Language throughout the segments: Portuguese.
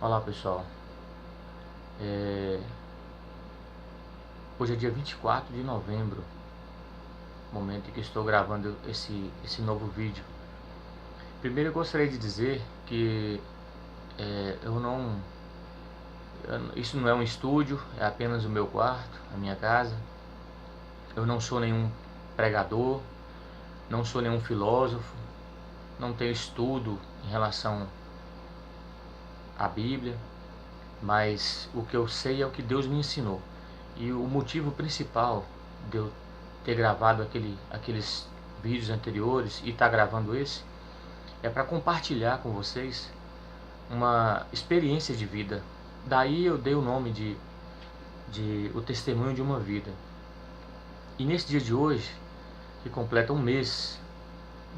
Olá pessoal, é... hoje é dia 24 de novembro, momento em que estou gravando esse novo vídeo. Primeiro eu gostaria de dizer que isso não é um estúdio, é apenas o meu quarto, a minha casa. Eu não sou nenhum pregador, não sou nenhum filósofo, não tenho estudo em relação à Bíblia, mas o que eu sei é o que Deus me ensinou. E o motivo principal de eu ter gravado aqueles vídeos anteriores e estar gravando esse é para compartilhar com vocês uma experiência de vida. Daí eu dei o nome de O Testemunho de uma Vida. E nesse dia de hoje, que completa um mês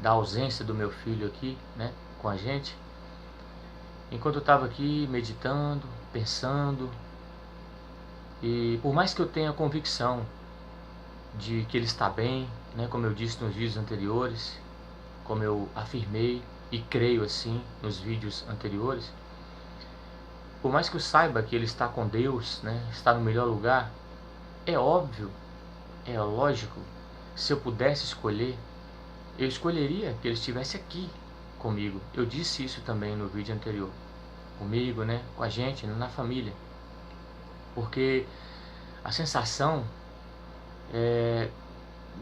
da ausência do meu filho aqui, né, com a gente, enquanto eu estava aqui meditando, pensando, e por mais que eu tenha convicção de que ele está bem, né, como eu disse nos vídeos anteriores, como eu afirmei e creio assim nos vídeos anteriores, por mais que eu saiba que ele está com Deus, né, está no melhor lugar, é óbvio, é lógico, se eu pudesse escolher, eu escolheria que ele estivesse aqui comigo. Eu disse isso também no vídeo anterior, comigo, né, com a gente, na família, porque a sensação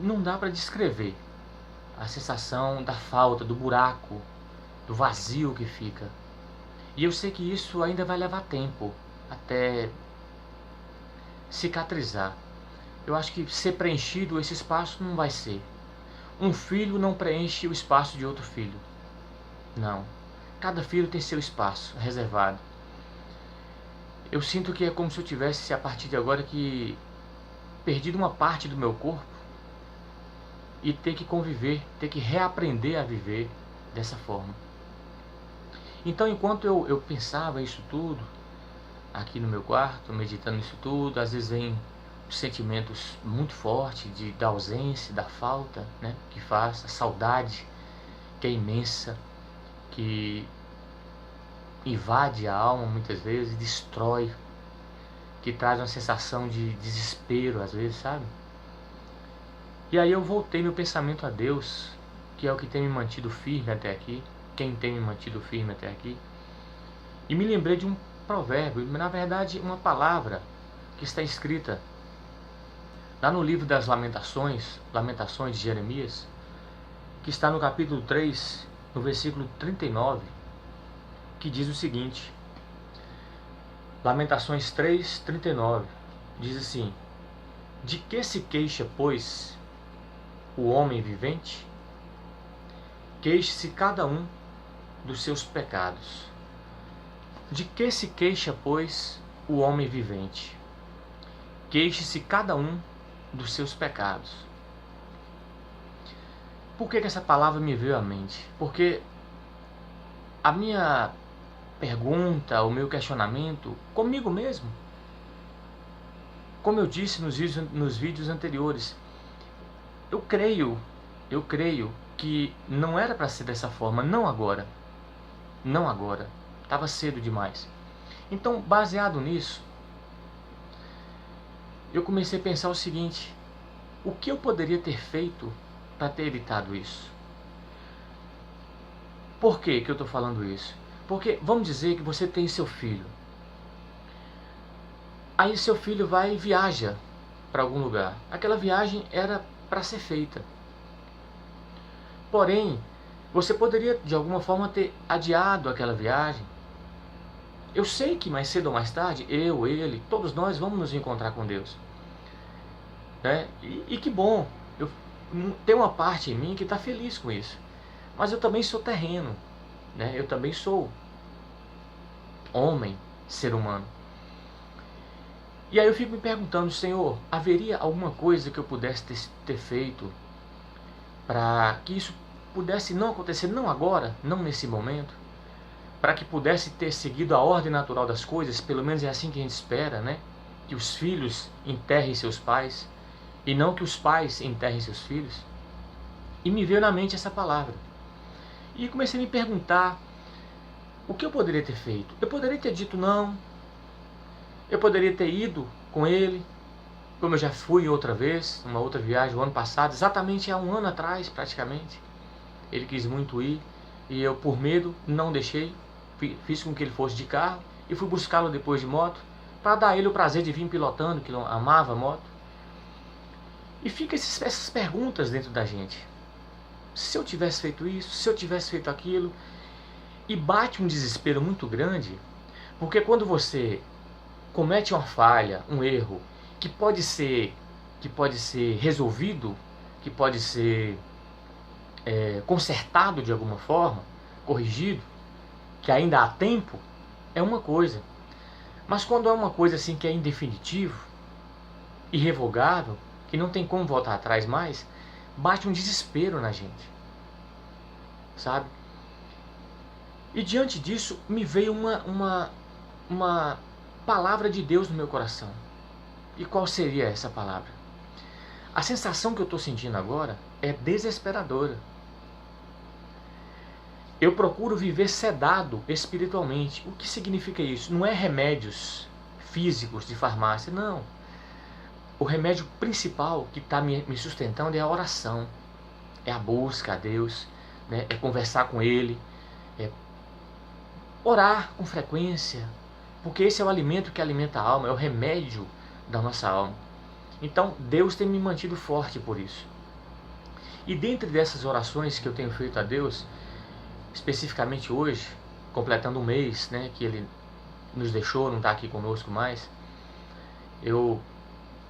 não dá para descrever, a sensação da falta, do buraco, do vazio que fica. E eu sei que isso ainda vai levar tempo até cicatrizar. Eu acho que ser preenchido esse espaço não vai ser. Um filho não preenche o espaço de outro filho. Não. Cada filho tem seu espaço reservado. Eu sinto que é como se eu tivesse, a partir de agora, que perdido uma parte do meu corpo e ter que conviver, ter que reaprender a viver dessa forma. Então, enquanto eu pensava isso tudo, aqui no meu quarto, meditando isso tudo, às vezes vem sentimentos muito fortes da ausência, da falta, né, que faz, a saudade, que é imensa, que invade a alma muitas vezes, destrói, que traz uma sensação de desespero às vezes, sabe? E aí eu voltei meu pensamento a Deus, que é o que tem me mantido firme até aqui, quem tem me mantido firme até aqui, e me lembrei de um provérbio, na verdade uma palavra que está escrita lá no livro das Lamentações de Jeremias, que está no capítulo 3, no versículo 39, que diz o seguinte, Lamentações 3, 39, diz assim: de que se queixa, pois, o homem vivente? Queixe-se cada um dos seus pecados. De que se queixa, pois, o homem vivente? Queixe-se cada um dos seus pecados. Por que essa palavra me veio à mente? Porque a minha pergunta, o meu questionamento comigo mesmo, como eu disse nos vídeos anteriores, eu creio que não era para ser dessa forma, não agora, estava cedo demais. Então, baseado nisso, eu comecei a pensar o seguinte: o que eu poderia ter feito para ter evitado isso? Por que eu estou falando isso? Porque vamos dizer que você tem seu filho, aí seu filho vai e viaja para algum lugar. Aquela viagem era para ser feita, porém você poderia de alguma forma ter adiado aquela viagem. Eu sei que mais cedo ou mais tarde, eu, ele, todos nós vamos nos encontrar com Deus, né? E que bom, tem uma parte em mim que está feliz com isso. Mas eu também sou terreno, né? Eu também sou homem, ser humano. E aí eu fico me perguntando, Senhor, haveria alguma coisa que eu pudesse ter feito para que isso pudesse não acontecer, não agora, não nesse momento, para que pudesse ter seguido a ordem natural das coisas? Pelo menos é assim que a gente espera, né? Que os filhos enterrem seus pais e não que os pais enterrem seus filhos. E me veio na mente essa palavra. E comecei a me perguntar O que eu poderia ter feito? Eu poderia ter dito não. Eu poderia ter ido com ele, como eu já fui outra vez, uma outra viagem o ano passado, exatamente há um ano atrás praticamente. Ele quis muito ir e eu, por medo, não deixei. Fiz com que ele fosse de carro e fui buscá-lo depois de moto, para dar a ele o prazer de vir pilotando, que ele amava a moto. E fica essas perguntas dentro da gente. Se eu tivesse feito isso, se eu tivesse feito aquilo, e bate um desespero muito grande, porque quando você comete uma falha, um erro, que pode ser resolvido, que pode ser consertado de alguma forma, corrigido, que ainda há tempo, é uma coisa. Mas quando é uma coisa assim que é indefinitivo, irrevogável, que não tem como voltar atrás mais, bate um desespero na gente, sabe? E diante disso me veio uma palavra de Deus no meu coração. E qual seria essa palavra? A sensação que eu estou sentindo agora é desesperadora. Eu procuro viver sedado espiritualmente. O que significa isso? Não é remédios físicos de farmácia, não. O remédio principal que está me sustentando é a oração. É a busca a Deus, né? É conversar com Ele, é orar com frequência, porque esse é o alimento que alimenta a alma, é o remédio da nossa alma. Então Deus tem me mantido forte por isso. E dentre dessas orações que eu tenho feito a Deus, especificamente hoje, completando um mês, né, que Ele nos deixou, não está aqui conosco mais,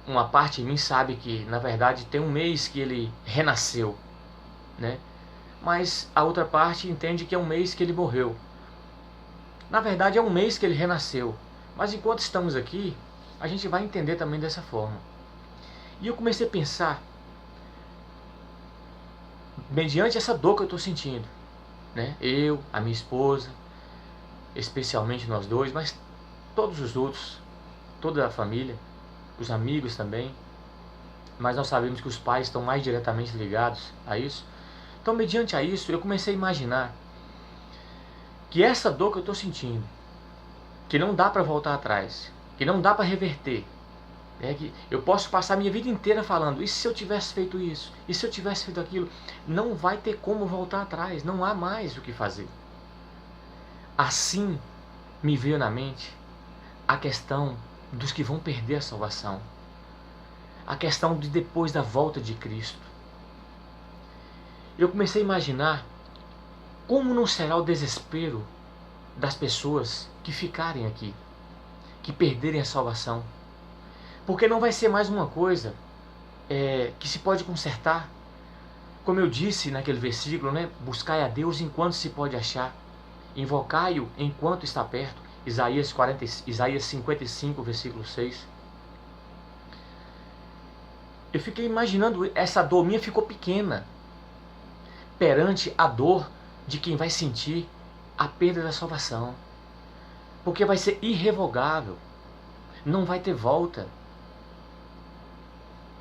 uma parte de mim sabe que na verdade tem um mês que Ele renasceu, né? Mas a outra parte entende que é um mês que Ele morreu. Na verdade é um mês que Ele renasceu, mas enquanto estamos aqui, a gente vai entender também dessa forma. E eu comecei a pensar, mediante essa dor que eu estou sentindo, né? Eu, a minha esposa, especialmente nós dois, mas todos os outros, toda a família, os amigos também, mas nós sabemos que os pais estão mais diretamente ligados a isso. Então, mediante a isso, eu comecei a imaginar que essa dor que eu estou sentindo, que não dá para voltar atrás, que não dá para reverter, que eu posso passar a minha vida inteira falando, e se eu tivesse feito isso? E se eu tivesse feito aquilo? Não vai ter como voltar atrás, não há mais o que fazer. Assim me veio na mente a questão dos que vão perder a salvação, a questão de depois da volta de Cristo. Eu comecei a imaginar como não será o desespero das pessoas que ficarem aqui, que perderem a salvação. Porque não vai ser mais uma coisa que se pode consertar. Como eu disse naquele versículo, né? Buscai a Deus enquanto se pode achar. Invocai-o enquanto está perto. Isaías 55, versículo 6. Eu fiquei imaginando, essa dor minha ficou pequena perante a dor de quem vai sentir a perda da salvação. Porque vai ser irrevogável. Não vai ter volta.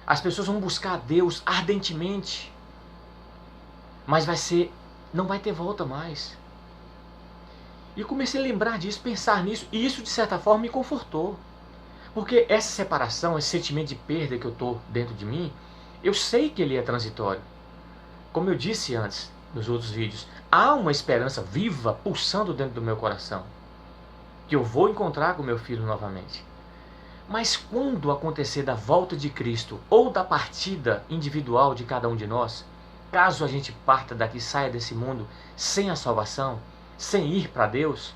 As pessoas vão buscar a Deus ardentemente, mas não vai ter volta mais. E eu comecei a lembrar disso, pensar nisso, e isso de certa forma me confortou. Porque essa separação, esse sentimento de perda que eu estou dentro de mim, eu sei que ele é transitório. Como eu disse antes, nos outros vídeos, há uma esperança viva pulsando dentro do meu coração, que eu vou encontrar com meu filho novamente. Mas quando acontecer da volta de Cristo ou da partida individual de cada um de nós, caso a gente parta daqui, saia desse mundo sem a salvação, sem ir para Deus,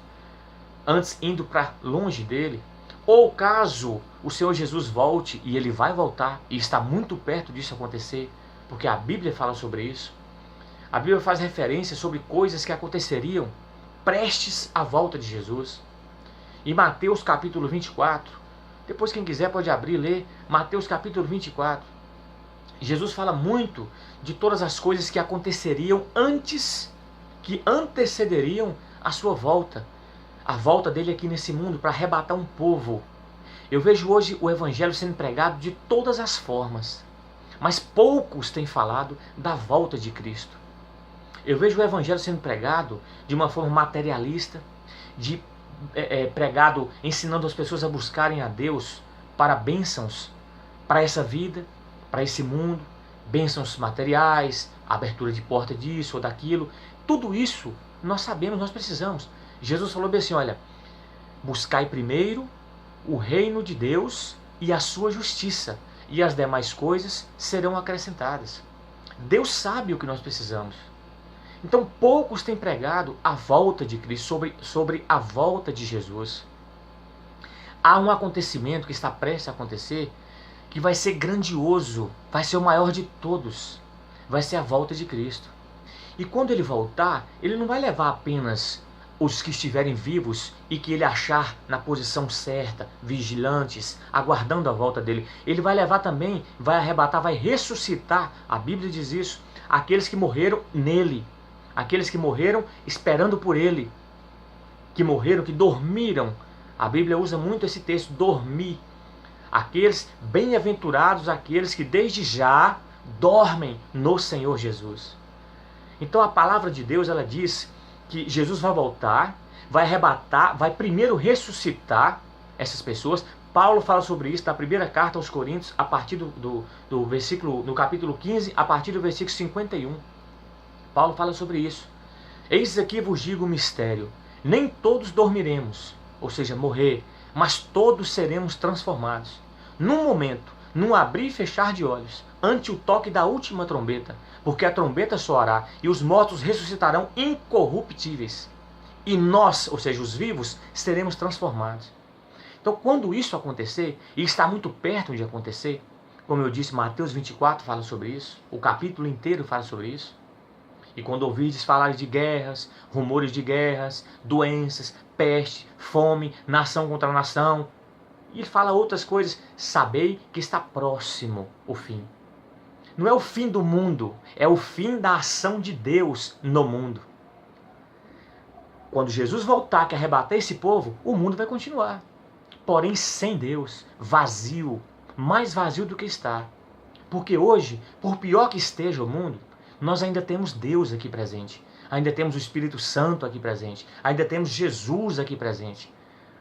antes indo para longe dele, ou caso o Senhor Jesus volte, e ele vai voltar, e está muito perto disso acontecer, porque a Bíblia fala sobre isso. A Bíblia faz referência sobre coisas que aconteceriam prestes à volta de Jesus. Em Mateus capítulo 24, depois quem quiser pode abrir e ler Mateus capítulo 24. Jesus fala muito de todas as coisas que aconteceriam antes, que antecederiam a sua volta. A volta dele aqui nesse mundo para arrebatar um povo. Eu vejo hoje o evangelho sendo pregado de todas as formas, mas poucos têm falado da volta de Cristo. Eu vejo o evangelho sendo pregado de uma forma materialista, de pregado ensinando as pessoas a buscarem a Deus para bênçãos, para essa vida, para esse mundo, bênçãos materiais, abertura de porta disso ou daquilo. Tudo isso nós sabemos, nós precisamos. Jesus falou bem assim, olha, buscai primeiro o reino de Deus e a sua justiça, e as demais coisas serão acrescentadas. Deus sabe o que nós precisamos. Então poucos têm pregado a volta de Cristo, sobre a volta de Jesus. Há um acontecimento que está prestes a acontecer, que vai ser grandioso, vai ser o maior de todos. Vai ser a volta de Cristo. E quando ele voltar, ele não vai levar apenas os que estiverem vivos e que ele achar na posição certa, vigilantes, aguardando a volta dele. Ele vai levar também, vai arrebatar, vai ressuscitar, a Bíblia diz isso, aqueles que morreram nele, aqueles que morreram esperando por ele, que morreram, que dormiram. A Bíblia usa muito esse texto, dormir. Aqueles bem-aventurados, aqueles que desde já dormem no Senhor Jesus. Então a palavra de Deus, ela diz que Jesus vai voltar, vai arrebatar, vai primeiro ressuscitar essas pessoas. Paulo fala sobre isso na primeira carta aos Coríntios, a partir do versículo, no capítulo 15, a partir do versículo 51. Paulo fala sobre isso. Eis aqui vos digo o mistério. Nem todos dormiremos, ou seja, morrer, mas todos seremos transformados. Num momento, num abrir e fechar de olhos, ante o toque da última trombeta, porque a trombeta soará e os mortos ressuscitarão incorruptíveis. E nós, ou seja, os vivos, seremos transformados. Então, quando isso acontecer, e está muito perto de acontecer, como eu disse, Mateus 24 fala sobre isso, o capítulo inteiro fala sobre isso. E quando ouvides falar de guerras, rumores de guerras, doenças, peste, fome, nação contra nação, e ele fala outras coisas, sabei que está próximo o fim. Não é o fim do mundo, é o fim da ação de Deus no mundo. Quando Jesus voltar, que arrebatar esse povo, o mundo vai continuar. Porém, sem Deus, vazio, mais vazio do que está. Porque hoje, por pior que esteja o mundo, nós ainda temos Deus aqui presente. Ainda temos o Espírito Santo aqui presente. Ainda temos Jesus aqui presente.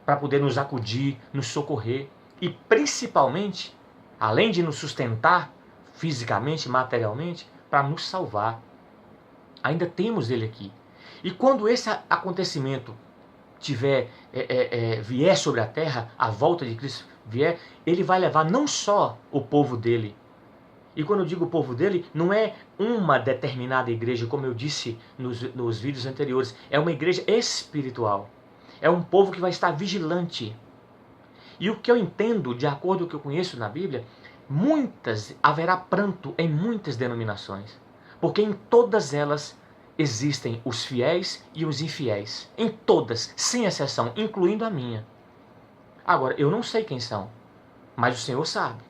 Para poder nos acudir, nos socorrer. E principalmente, além de nos sustentar, fisicamente, materialmente, para nos salvar. Ainda temos Ele aqui. E quando esse acontecimento vier sobre a terra, a volta de Cristo vier, Ele vai levar não só o povo dele. E quando eu digo o povo dele, não é uma determinada igreja, como eu disse nos vídeos anteriores. É uma igreja espiritual. É um povo que vai estar vigilante. E o que eu entendo, de acordo com o que eu conheço na Bíblia, haverá pranto em muitas denominações, porque em todas elas existem os fiéis e os infiéis, em todas, sem exceção, incluindo a minha. Agora, eu não sei quem são, mas o Senhor sabe.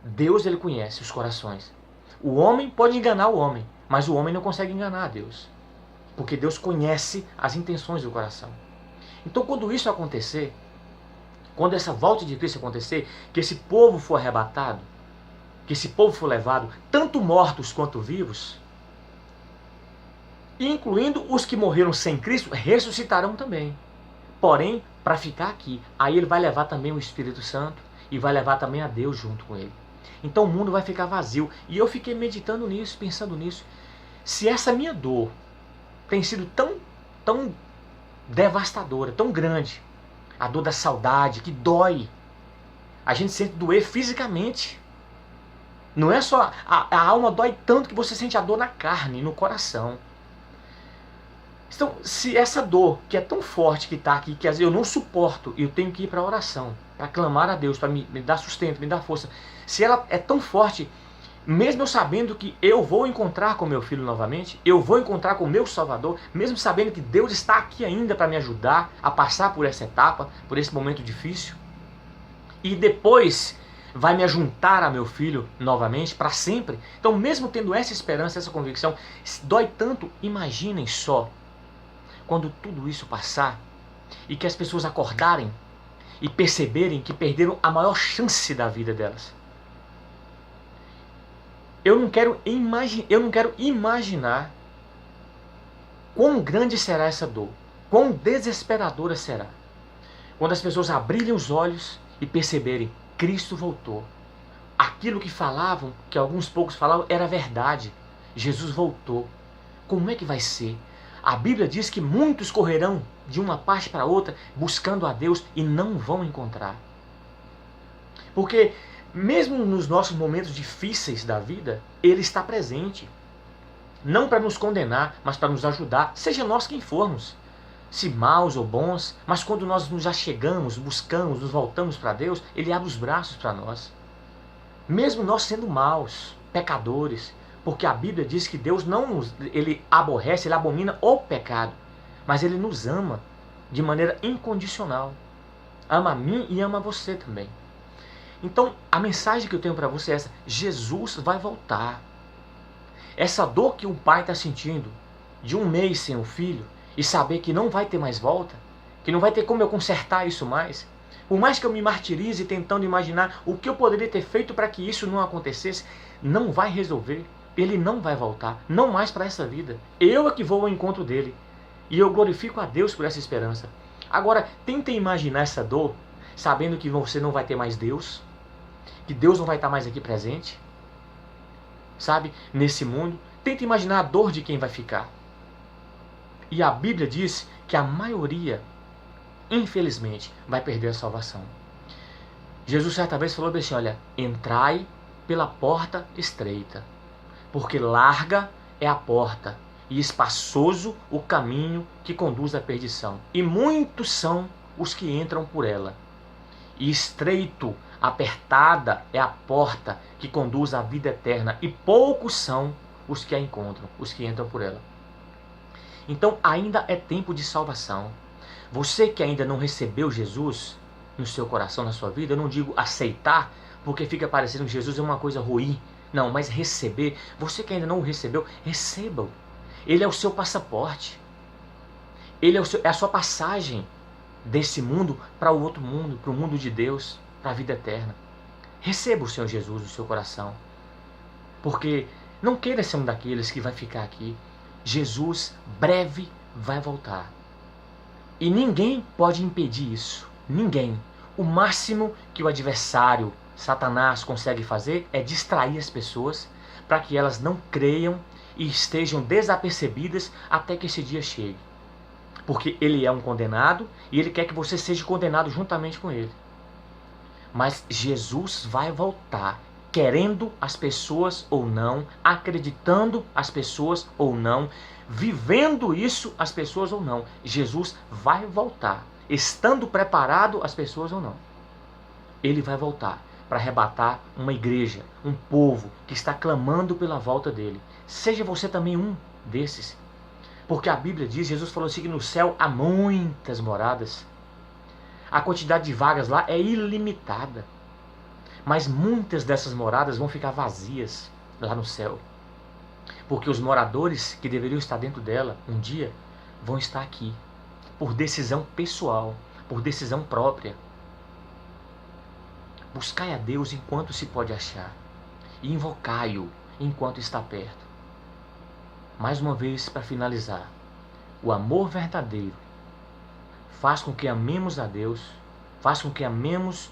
Deus, Ele conhece os corações. O homem pode enganar o homem, mas o homem não consegue enganar a Deus, porque Deus conhece as intenções do coração. Então, quando isso acontecer, quando essa volta de Cristo acontecer, que esse povo for arrebatado, que esse povo for levado, tanto mortos quanto vivos, incluindo os que morreram sem Cristo, ressuscitarão também. Porém, para ficar aqui, aí ele vai levar também o Espírito Santo e vai levar também a Deus junto com ele. Então o mundo vai ficar vazio. E eu fiquei meditando nisso, pensando nisso. Se essa minha dor tem sido tão devastadora, tão grande, a dor da saudade, que dói. A gente sente doer fisicamente. Não é só... A alma dói tanto que você sente a dor na carne, no coração. Então, se essa dor, que é tão forte que está aqui, que às vezes eu não suporto, e eu tenho que ir para a oração, para clamar a Deus, para me dar sustento, me dar força. Se ela é tão forte, mesmo eu sabendo que eu vou encontrar com meu filho novamente, eu vou encontrar com o meu Salvador, mesmo sabendo que Deus está aqui ainda para me ajudar a passar por essa etapa, por esse momento difícil, e depois vai me ajuntar a meu filho novamente, para sempre. Então, mesmo tendo essa esperança, essa convicção, dói tanto, imaginem só, quando tudo isso passar, e que as pessoas acordarem e perceberem que perderam a maior chance da vida delas. Eu não quero imaginar quão grande será essa dor. quão desesperadora será quando as pessoas abrirem os olhos e perceberem: Cristo voltou. Aquilo que falavam, que alguns poucos falavam, era verdade. Jesus voltou. Como é que vai ser? A Bíblia diz que muitos correrão de uma parte para outra buscando a Deus e não vão encontrar. Porque mesmo nos nossos momentos difíceis da vida, Ele está presente. Não para nos condenar, mas para nos ajudar, seja nós quem formos. Se maus ou bons, mas quando nós nos achegamos, buscamos, nos voltamos para Deus, Ele abre os braços para nós. Mesmo nós sendo maus, pecadores, porque a Bíblia diz que Deus Ele aborrece, Ele abomina o pecado, mas Ele nos ama de maneira incondicional. Ama a mim e ama você também. Então, a mensagem que eu tenho para você é essa: Jesus vai voltar. Essa dor que o pai está sentindo de um mês sem o filho e saber que não vai ter mais volta, que não vai ter como eu consertar isso mais, por mais que eu me martirize tentando imaginar o que eu poderia ter feito para que isso não acontecesse, não vai resolver. Ele não vai voltar, não mais para essa vida. Eu é que vou ao encontro dele. E eu glorifico a Deus por essa esperança. Agora, tentem imaginar essa dor, sabendo que você não vai ter mais Deus, que Deus não vai estar mais aqui presente, sabe, nesse mundo. Tenta imaginar a dor de quem vai ficar. E a Bíblia diz que a maioria, infelizmente, vai perder a salvação. Jesus certa vez falou assim: olha, entrai pela porta estreita, porque larga é a porta e espaçoso o caminho que conduz à perdição, e muitos são os que entram por ela. E estreito, apertada é a porta que conduz à vida eterna, e poucos são os que a encontram, os que entram por ela. Então ainda é tempo de salvação. Você que ainda não recebeu Jesus no seu coração, na sua vida, eu não digo aceitar, porque fica parecendo que Jesus é uma coisa ruim. Não, mas receber. Você que ainda não o recebeu, receba-o. Ele é o seu passaporte. Ele é a sua passagem desse mundo para o outro mundo, para o mundo de Deus, para a vida eterna. Receba o Senhor Jesus no seu coração. Porque não queira ser um daqueles que vai ficar aqui. Jesus breve vai voltar. E ninguém pode impedir isso. Ninguém. O máximo que o adversário, Satanás, consegue fazer é distrair as pessoas para que elas não creiam e estejam desapercebidas até que esse dia chegue. Porque ele é um condenado e ele quer que você seja condenado juntamente com ele. Mas Jesus vai voltar, querendo as pessoas ou não, acreditando as pessoas ou não, vivendo isso as pessoas ou não. Jesus vai voltar, estando preparado as pessoas ou não. Ele vai voltar para arrebatar uma igreja, um povo que está clamando pela volta dele. Seja você também um desses. Porque a Bíblia diz, Jesus falou assim, que no céu há muitas moradas. A quantidade de vagas lá é ilimitada. Mas muitas dessas moradas vão ficar vazias lá no céu. Porque os moradores que deveriam estar dentro dela um dia vão estar aqui. Por decisão pessoal, por decisão própria. Buscai a Deus enquanto se pode achar. E invocai-o enquanto está perto. Mais uma vez, para finalizar. O amor verdadeiro faz com que amemos a Deus, faz com que amemos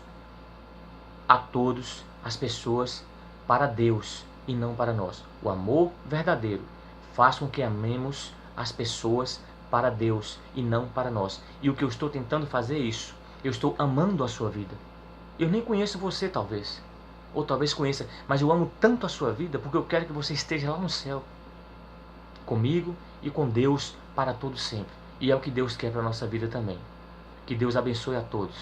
a todos as pessoas para Deus e não para nós. O amor verdadeiro faz com que amemos as pessoas para Deus e não para nós. E o que eu estou tentando fazer é isso. Eu estou amando a sua vida. Eu nem conheço você talvez, ou talvez conheça, mas eu amo tanto a sua vida porque eu quero que você esteja lá no céu, comigo e com Deus para todo sempre. E é o que Deus quer para a nossa vida também. Que Deus abençoe a todos.